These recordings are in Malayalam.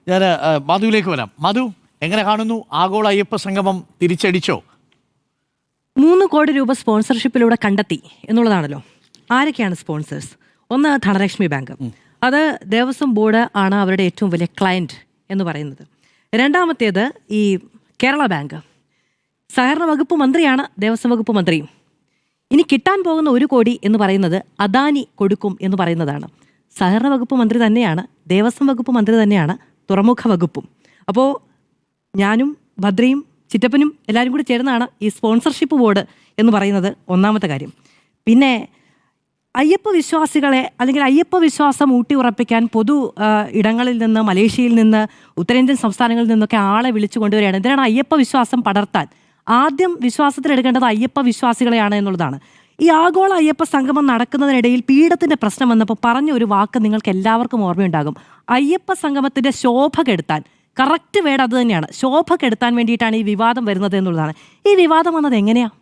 ഞാൻ മധുവിലേക്ക് വരാം. മധു, എങ്ങനെ കാണുന്നു? ആഗോള അയ്യപ്പ സംഗമം തിരിച്ചടിച്ചോ? 3 കോടി രൂപ സ്പോൺസർഷിപ്പിലൂടെ കണ്ടെത്തി എന്നുള്ളതാണല്ലോ. ആരൊക്കെയാണ് സ്പോൺസേഴ്സ്? ഒന്ന് ധനലക്ഷ്മി ബാങ്ക്, അത് ദേവസ്വം ബോർഡ് ആണ് അവരുടെ ഏറ്റവും വലിയ ക്ലയൻറ്റ് എന്ന് പറയുന്നത്. രണ്ടാമത്തേത് ഈ കേരള ബാങ്ക്, സഹകരണ വകുപ്പ് മന്ത്രിയാണ് ദേവസ്വം വകുപ്പ് മന്ത്രി. ഇനി കിട്ടാൻ പോകുന്ന 1 കോടി എന്ന് പറയുന്നത് അദാനി കൊടുക്കും എന്ന് പറയുന്നതാണ്. സഹകരണ വകുപ്പ് മന്ത്രി തന്നെയാണ്, ദേവസ്വം വകുപ്പ് മന്ത്രി തന്നെയാണ് തുറമുഖ വകുപ്പും. അപ്പോൾ ഞാനും ഭദ്രയും ചിറ്റപ്പനും എല്ലാവരും കൂടി ചേർന്നാണ് ഈ സ്പോൺസർഷിപ്പ് ബോർഡ് എന്ന് പറയുന്നത് ഒന്നാമത്തെ കാര്യം. പിന്നെ അയ്യപ്പ വിശ്വാസികളെ അല്ലെങ്കിൽ അയ്യപ്പ വിശ്വാസം ഊട്ടി ഉറപ്പിക്കാൻ പൊതു ഇടങ്ങളിൽ നിന്ന്, മലേഷ്യയിൽ നിന്ന്, ഉത്തരേന്ത്യൻ സംസ്ഥാനങ്ങളിൽ നിന്നൊക്കെ ആളെ വിളിച്ചു കൊണ്ടുവരികയാണ്. എന്തിനാണ് അയ്യപ്പ വിശ്വാസം പടർത്താൻ? ആദ്യം വിശ്വാസത്തിലെടുക്കേണ്ടത് അയ്യപ്പ വിശ്വാസികളെയാണ് എന്നുള്ളതാണ്. ഈ ആഗോള അയ്യപ്പ സംഗമം നടക്കുന്നതിനിടയിൽ പീഠത്തിൻ്റെ പ്രശ്നം വന്നപ്പോൾ പറഞ്ഞ ഒരു വാക്ക് നിങ്ങൾക്ക് എല്ലാവർക്കും ഓർമ്മയുണ്ടാകും. അയ്യപ്പ സംഗമത്തിൻ്റെ ശോഭ കെടുത്താൻ, കറക്റ്റ് വേർഡ് അത് തന്നെയാണ്, ശോഭ കെടുത്താൻ വേണ്ടിയിട്ടാണ് ഈ വിവാദം വരുന്നത് എന്നുള്ളതാണ്. ഈ വിവാദം വന്നത് എങ്ങനെയാണ്?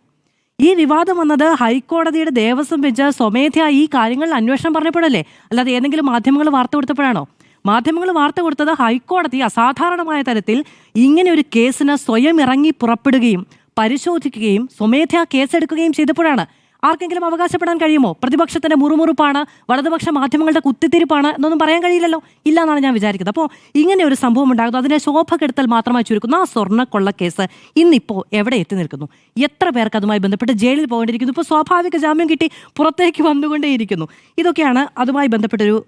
ഈ വിവാദം വന്നത് ഹൈക്കോടതിയുടെ ദേവസ്വം ബെഞ്ച് സ്വമേധയാ ഈ കാര്യങ്ങളിൽ അന്വേഷണം പറഞ്ഞപ്പോഴല്ലേ, അല്ലാതെ ഏതെങ്കിലും മാധ്യമങ്ങൾ വാർത്ത കൊടുത്തപ്പോഴാണോ? മാധ്യമങ്ങൾ വാർത്ത കൊടുത്തത് ഹൈക്കോടതി അസാധാരണമായ തരത്തിൽ ഇങ്ങനെ ഒരു കേസിന് സ്വയം ഇറങ്ങി പുറപ്പെടുകയും പരിശോധിക്കുകയും സ്വമേധയാ കേസെടുക്കുകയും ചെയ്തപ്പോഴാണ്. ആർക്കെങ്കിലും അവകാശപ്പെടാൻ കഴിയുമോ പ്രതിപക്ഷത്തിന്റെ മുറുമുറുപ്പാണ്, വലതുപക്ഷ മാധ്യമങ്ങളുടെ കുത്തിത്തിരിപ്പാണ് എന്നൊന്നും പറയാൻ കഴിയില്ലല്ലോ? ഇല്ല എന്നാണ് ഞാൻ വിചാരിക്കുന്നത്. അപ്പോൾ ഇങ്ങനെ ഒരു സംഭവം ഉണ്ടാകുന്നു, അതിനെ ശോഭ കെടുത്തൽ മാത്രമായി ചുരുക്കുന്നു. ആ സ്വർണ്ണക്കൊള്ള കേസ് ഇന്നിപ്പോൾ എവിടെ എത്തി നിൽക്കുന്നു? എത്ര പേർക്ക് അതുമായി ബന്ധപ്പെട്ട് ജയിലിൽ പോകേണ്ടിയിരിക്കുന്നു? ഇപ്പോൾ സ്വാഭാവിക ജാമ്യം കിട്ടി പുറത്തേക്ക് വന്നുകൊണ്ടേയിരിക്കുന്നു. ഇതൊക്കെയാണ് അതുമായി ബന്ധപ്പെട്ടൊരു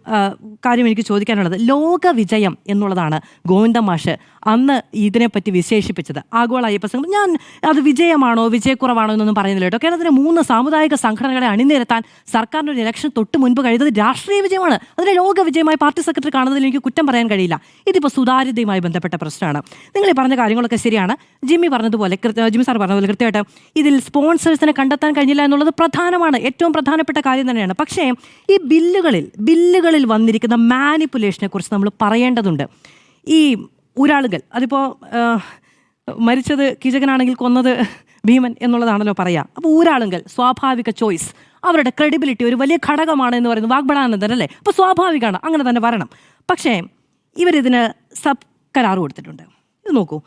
കാര്യം എനിക്ക് ചോദിക്കാനുള്ളത്. ലോക വിജയം എന്നുള്ളതാണ് ഗോവിന്ദ മാഷ് അന്ന് ഇതിനെപ്പറ്റി വിശേഷിപ്പിച്ചത്. ആഗോള അയ്യപ്പ സംഘം, ഞാൻ അത് വിജയമാണോ വിജയക്കുറവാണോ എന്നൊന്നും പറയുന്നില്ല കേട്ടോ. കേരളത്തിലെ 3 സാമുദായിക സംഘടനകളെ അണിനിരത്താൻ സർക്കാരിൻ്റെ ഒരു ഇലക്ഷൻ തൊട്ട് മുൻപ് കഴിയുന്നത് രാഷ്ട്രീയ വിജയമാണ്. അതിനെ ലോക വിജയമായി പാർട്ടി സെക്രട്ടറി കാണുന്നതിൽ എനിക്ക് കുറ്റം പറയാൻ കഴിയില്ല. ഇതിപ്പോൾ സുതാര്യതയുമായി ബന്ധപ്പെട്ട പ്രശ്നമാണ്. നിങ്ങൾ ഈ പറഞ്ഞ കാര്യങ്ങളൊക്കെ ശരിയാണ്. ജിമ്മി സാർ പറഞ്ഞതുപോലെ കൃത്യമായിട്ട് ഇതിൽ സ്പോൺസേഴ്സിനെ കണ്ടെത്താൻ കഴിഞ്ഞില്ല എന്നുള്ളത് പ്രധാനമാണ്, ഏറ്റവും പ്രധാനപ്പെട്ട കാര്യം തന്നെയാണ്. പക്ഷേ ഈ ബില്ലുകളിൽ വന്നിരിക്കുന്ന മാനിപ്പുലേഷനെ കുറിച്ച് നമ്മൾ പറയേണ്ടതുണ്ട്. ഈ ഊരാളുകൾ, അതിപ്പോൾ മരിച്ചത് കീചകനാണെങ്കിൽ കൊന്നത് ഭീമൻ എന്നുള്ളതാണല്ലോ പറയുക. അപ്പോൾ ഊരാളുകൾ സ്വാഭാവിക ചോയ്സ്, അവരുടെ ക്രെഡിബിലിറ്റി ഒരു വലിയ ഘടകമാണ് എന്ന് പറയുന്നത് വാഗ്ബടാനന്ദൻ അല്ലേ? അപ്പോൾ സ്വാഭാവികമാണ്, അങ്ങനെ തന്നെ വരണം. പക്ഷേ ഇവരിതിന് സബ് കരാർ കൊടുത്തിട്ടുണ്ട്. ഇത് നോക്കൂ,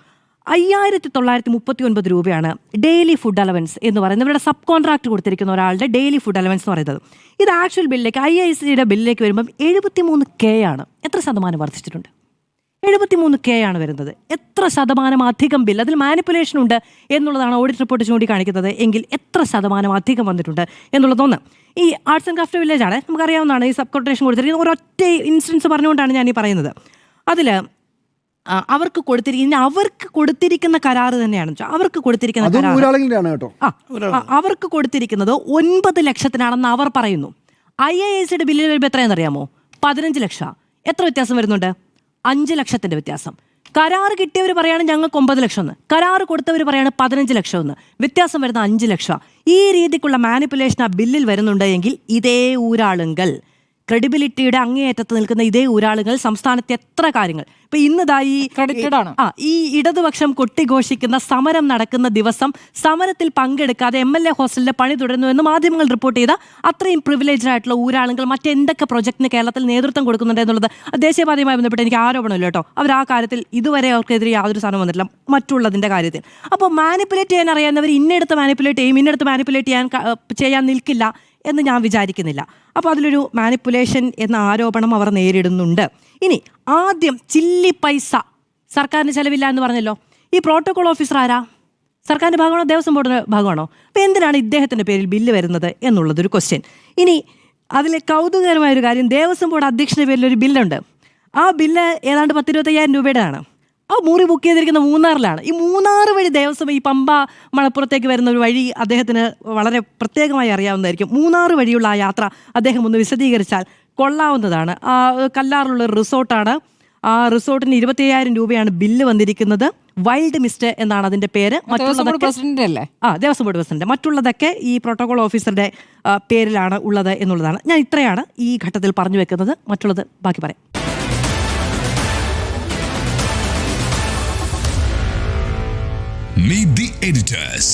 5939 രൂപയാണ് ഡെയിലി ഫുഡ് അലവൻസ് എന്ന് പറയുന്നത്. ഇവരുടെ സബ് കോൺട്രാക്ട് കൊടുത്തിരിക്കുന്ന ഒരാളുടെ ഡെയിലി ഫുഡ് അലവൻസ് എന്ന് പറയുന്നത്. ഇത് ആക്ച്വൽ ബില്ലിലേക്ക് IICയുടെ ബില്ലിലേക്ക് വരുമ്പം 73K ആണ്. എത്ര ശതമാനം വർദ്ധിച്ചിട്ടുണ്ട്? 73K ആണ് വരുന്നത്. എത്ര ശതമാനം അധികം ബിൽ? അതിൽ മാനിപ്പുലേഷൻ ഉണ്ട് എന്നുള്ളതാണ് ഓഡിറ്റ് റിപ്പോർട്ട് ചൂണ്ടിക്കാണിക്കുന്നത്. എങ്കിൽ എത്ര ശതമാനം അധികം വന്നിട്ടുണ്ട് എന്നുള്ളതൊന്ന്. ഈ ആർട്സ് ആൻഡ് ക്രാഫ്റ്റ് വില്ലേജ് ആണ്, നമുക്കറിയാവുന്നതാണ്. ഈ സബ് കോർട്ടേഷൻ കൊടുത്തിരിക്കുന്നത് ഒരൊറ്റ ഇൻസ്റ്റൻസ് പറഞ്ഞുകൊണ്ടാണ് ഞാൻ ഈ പറയുന്നത്. അതിൽ അവർക്ക് കൊടുത്തിരിക്കുന്ന കരാറ് തന്നെയാണ്. അവർക്ക് കൊടുത്തിരിക്കുന്ന അവർക്ക് കൊടുത്തിരിക്കുന്നത് 9 ലക്ഷത്തിനാണെന്ന് അവർ പറയുന്നു. IICയുടെ ബില്ലിൽ വരുമ്പോൾ എത്രയാണെന്നറിയാമോ? 15 ലക്ഷം. എത്ര വ്യത്യാസം വരുന്നുണ്ട്? 5 ലക്ഷത്തിൻ്റെ വ്യത്യാസം. കരാർ കിട്ടിയവർ പറയാണ് ഞങ്ങൾക്ക് 9 ലക്ഷം എന്ന്, കരാർ കൊടുത്തവർ പറയാണ് 15 ലക്ഷം എന്ന്. വ്യത്യാസം വരുന്ന 5 ലക്ഷം. ഈ രീതിക്കുള്ള മാനിപ്പുലേഷൻ ആ ബില്ലിൽ വരുന്നുണ്ട് എങ്കിൽ ഇതേ ഊരാളുകൾ, ക്രെഡിബിലിറ്റിയുടെ അങ്ങേയറ്റത്ത് നിൽക്കുന്ന ഇതേ ഊരാളുകൾ സംസ്ഥാനത്തെ എത്ര കാര്യങ്ങൾ ഇപ്പൊ ഇന്നതാ ഈ ഇടതുപക്ഷം കൊട്ടിഘോഷിക്കുന്ന സമരം നടക്കുന്ന ദിവസം സമരത്തിൽ പങ്കെടുക്കാതെ MLA ഹോസ്റ്റലിലെ പണി തുടരുന്നു എന്ന് മാധ്യമങ്ങൾ റിപ്പോർട്ട് ചെയ്ത അത്രയും പ്രിവിലേജ്ഡ് ആയിട്ടുള്ള ഊരാളുകൾ മറ്റെന്തൊക്കെ പ്രൊജക്ടിന് കേരളത്തിൽ നേതൃത്വം കൊടുക്കുന്നുണ്ട് എന്നുള്ളത് ദേശീയപാതയുമായി ബന്ധപ്പെട്ട് എനിക്ക് ആരോപണമില്ല കേട്ടോ. അവർ ആ കാര്യത്തിൽ ഇതുവരെ അവർക്കെതിരെ യാതൊരു സാധനം വന്നിട്ടില്ല മറ്റുള്ളതിൻ്റെ കാര്യത്തിൽ. അപ്പോൾ മാനിപ്പുലേറ്റ് ചെയ്യാൻ അറിയാവുന്നവർ ഇന്നെടുത്ത് മാനിപ്പുലേറ്റ് ചെയ്യും, ഇന്നെടുത്ത് മാനിപ്പുലേറ്റ് ചെയ്യാൻ നിൽക്കില്ല എന്ന് ഞാൻ വിചാരിക്കുന്നില്ല. അപ്പോൾ അതിലൊരു മാനിപ്പുലേഷൻ എന്ന ആരോപണം അവർ നേരിടുന്നുണ്ട്. ഇനി ആദ്യം ചില്ലി പൈസ സർക്കാരിന് ചെലവില്ല എന്ന് പറഞ്ഞല്ലോ. ഈ പ്രോട്ടോകോൾ ഓഫീസർ ആരാ? സർക്കാരിൻ്റെ ഭാഗമാണോ ദേവസ്വം ബോർഡിൻ്റെ ഭാഗമാണോ? അപ്പോൾ എന്തിനാണ് ഇദ്ദേഹത്തിൻ്റെ പേരിൽ ബില്ല് വരുന്നത് എന്നുള്ളതൊരു ക്വസ്റ്റ്യൻ. ഇനി അതിലെ കൗതുകകരമായൊരു കാര്യം, ദേവസ്വം ബോർഡ് അധ്യക്ഷൻ്റെ പേരിൽ ഒരു ബില്ലുണ്ട്. ആ ബില്ല് ഏതാണ്ട് 10-25,000 രൂപയുടെയാണ്. ആ മുറി ബുക്ക് ചെയ്തിരിക്കുന്ന മൂന്നാറിലാണ്. ഈ മൂന്നാറ് വഴി ദേവസ്വം, ഈ പമ്പ മലപ്പുറത്തേക്ക് വരുന്ന ഒരു വഴി അദ്ദേഹത്തിന് വളരെ പ്രത്യേകമായി അറിയാവുന്നതായിരിക്കും. മൂന്നാറ് വഴിയുള്ള ആ യാത്ര അദ്ദേഹം ഒന്ന് വിശദീകരിച്ചാൽ കൊള്ളാവുന്നതാണ്. ആ കല്ലാറിലുള്ള റിസോർട്ടാണ്. ആ റിസോർട്ടിന് 25,000 രൂപയാണ് ബില്ല് വന്നിരിക്കുന്നത്. വൈൽഡ് മിസ്റ്റ് എന്നാണ് അതിൻ്റെ പേര്. Devaswom board president. മറ്റുള്ളതൊക്കെ ഈ പ്രോട്ടോകോൾ ഓഫീസറുടെ പേരിലാണ് ഉള്ളത് എന്നുള്ളതാണ്. ഞാൻ ഇത്രയാണ് ഈ ഘട്ടത്തിൽ പറഞ്ഞു വെക്കുന്നത്. മറ്റുള്ളത് ബാക്കി പറയാം. Meet the editors.